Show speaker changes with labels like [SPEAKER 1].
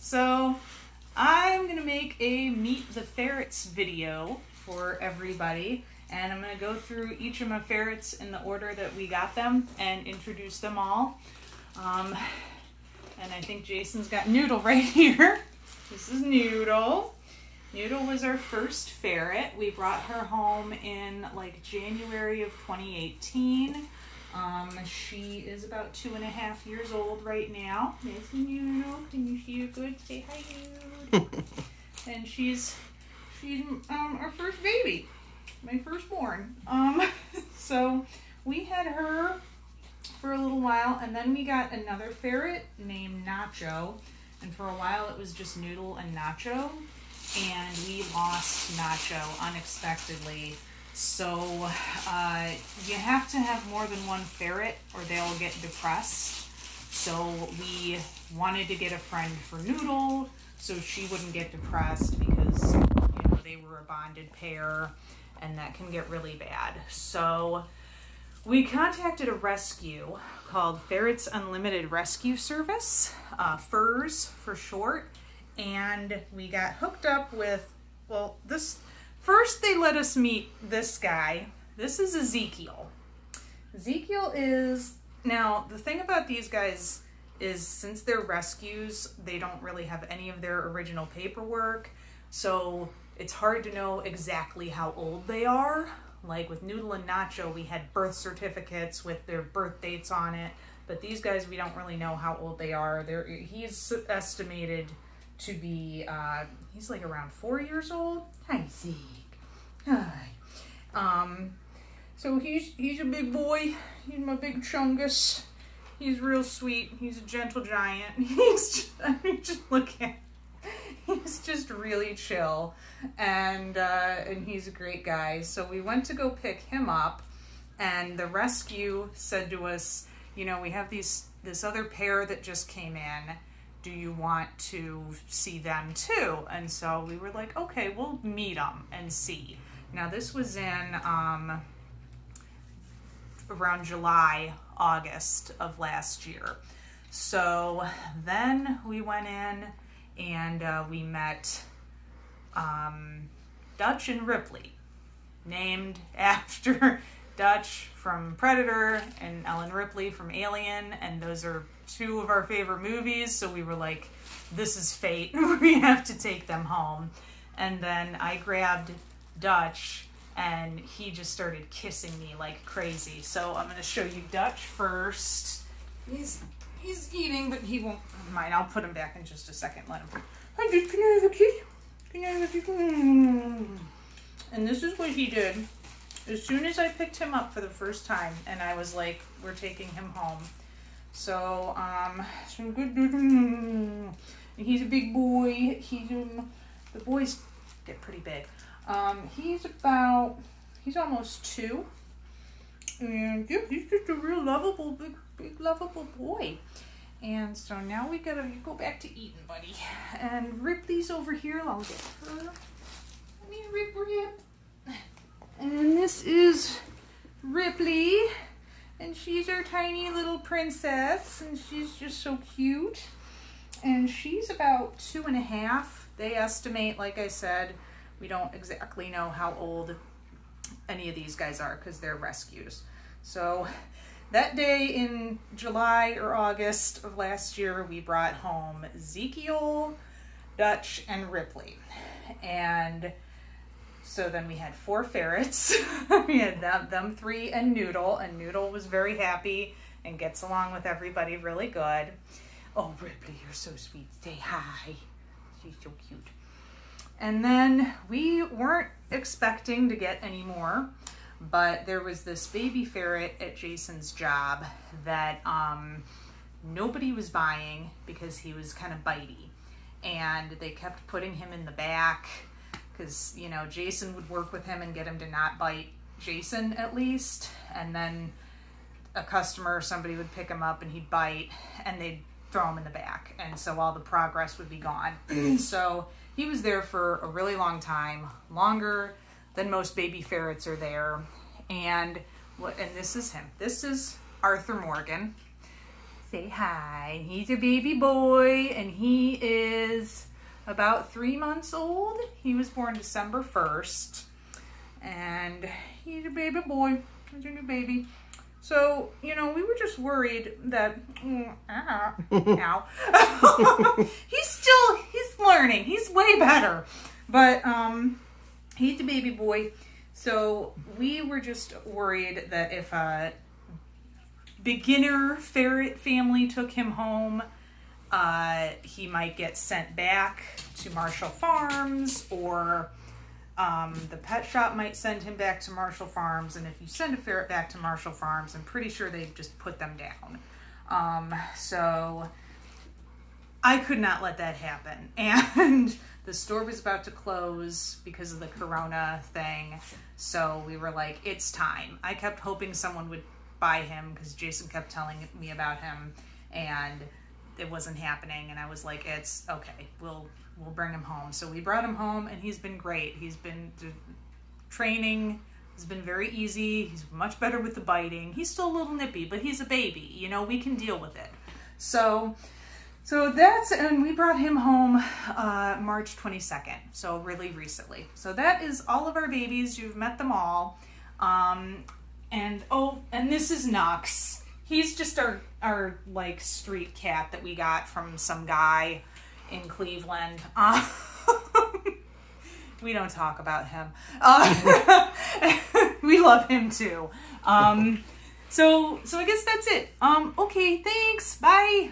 [SPEAKER 1] So I'm gonna make a Meet the Ferrets video for everybody, and I'm gonna go through each of my ferrets in the order that we got them and introduce them all. And I think Jason's got Noodle right here. This is Noodle. Noodle was our first ferret. We brought her home in like January of 2018. She is about 2.5 years old right now. There's Noodle. Can you see her good? Say hi, Noodle. And she's our first baby, my firstborn. So we had her for a little while, and then we got another ferret named Nacho, and for a while it was just Noodle and Nacho, and we lost Nacho unexpectedly. So you have to have more than one ferret or they'll get depressed. So we wanted to get a friend for Noodle so she wouldn't get depressed, because they were a bonded pair and that can get really bad. So we contacted a rescue called Ferrets Unlimited Rescue Service, FERS for short, and we got hooked up with, well, first they let us meet this guy. This is Ezekiel. Ezekiel is, now the thing about these guys is, since they're rescues, they don't really have any of their original paperwork, so it's hard to know exactly how old they are. Like with Noodle and Nacho, we had birth certificates with their birth dates on it, but these guys, we don't really know how old they are. He's estimated to be, he's like around 4 years old. Hi, Zeke. Hi. So he's a big boy. He's my big chungus. He's real sweet. He's a gentle giant. Just look at him. He's just really chill, and he's a great guy. So we went to go pick him up, and the rescue said to us, we have this other pair that just came in. Do you want to see them too? And so we were like, okay, we'll meet them and see. Now this was in around July, August of last year. So then we went in and we met Dutch and Ripley, named after Dutch from Predator and Ellen Ripley from Alien, and those are two of our favorite movies, so we were like, this is fate. We have to take them home. And then I grabbed Dutch, and he just started kissing me like crazy. So I'm going to show you Dutch first. He's eating, but he won't mind. I'll put him back in just a second. Let him. Hi, Dutch, can I have a kiss? Can I have a kiss? And this is what he did. As soon as I picked him up for the first time, and I was like, we're taking him home. So, some good, he's a big boy. The boys get pretty big. He's almost 2. And yeah, he's just a real lovable, big lovable boy. And so now you go back to eating, buddy. And Ripley's over here. I'll get her. Come here, Rip. And this is Ripley. And she's our tiny little princess. And she's just so cute. And she's about 2.5. They estimate, like I said, we don't exactly know how old any of these guys are because they're rescues. So that day in July or August of last year, we brought home Ezekiel, Dutch, and Ripley. And so then we had 4 ferrets. We had them 3 and Noodle was very happy and gets along with everybody really good. Oh, Ripley, you're so sweet. Say hi. She's so cute. And then we weren't expecting to get any more, but there was this baby ferret at Jason's job that nobody was buying because he was kind of bitey. And they kept putting him in the back because, Jason would work with him and get him to not bite Jason at least. And then a customer or somebody would pick him up and he'd bite and they'd throw him in the back. And so all the progress would be gone. So he was there for a really long time, longer than most baby ferrets are there. And this is him. This is Arthur Morgan. Say hi. He's a baby boy, and he is about 3 months old. He was born December 1st, and he's a baby boy. He's a new baby. So, you know, we were just worried that, ow. he's learning. He's way better. But, he's a baby boy. So we were just worried that if a beginner ferret family took him home, he might get sent back to Marshall Farms, or the pet shop might send him back to Marshall Farms. And if you send a ferret back to Marshall Farms, I'm pretty sure they just put them down. So I could not let that happen. And the store was about to close because of the corona thing. So we were like, it's time. I kept hoping someone would buy him because Jason kept telling me about him, and it wasn't happening. And I was like, it's okay. We'll bring him home. So we brought him home, and he's been great. He's been training. It's been very easy. He's much better with the biting. He's still a little nippy, but he's a baby. You know, we can deal with it. So and we brought him home March 22nd, so really recently. So that is all of our babies. You've met them all. And this is Nux. He's just our like street cat that we got from some guy in Cleveland. We don't talk about him. We love him too. So I guess that's it. Okay, thanks. Bye.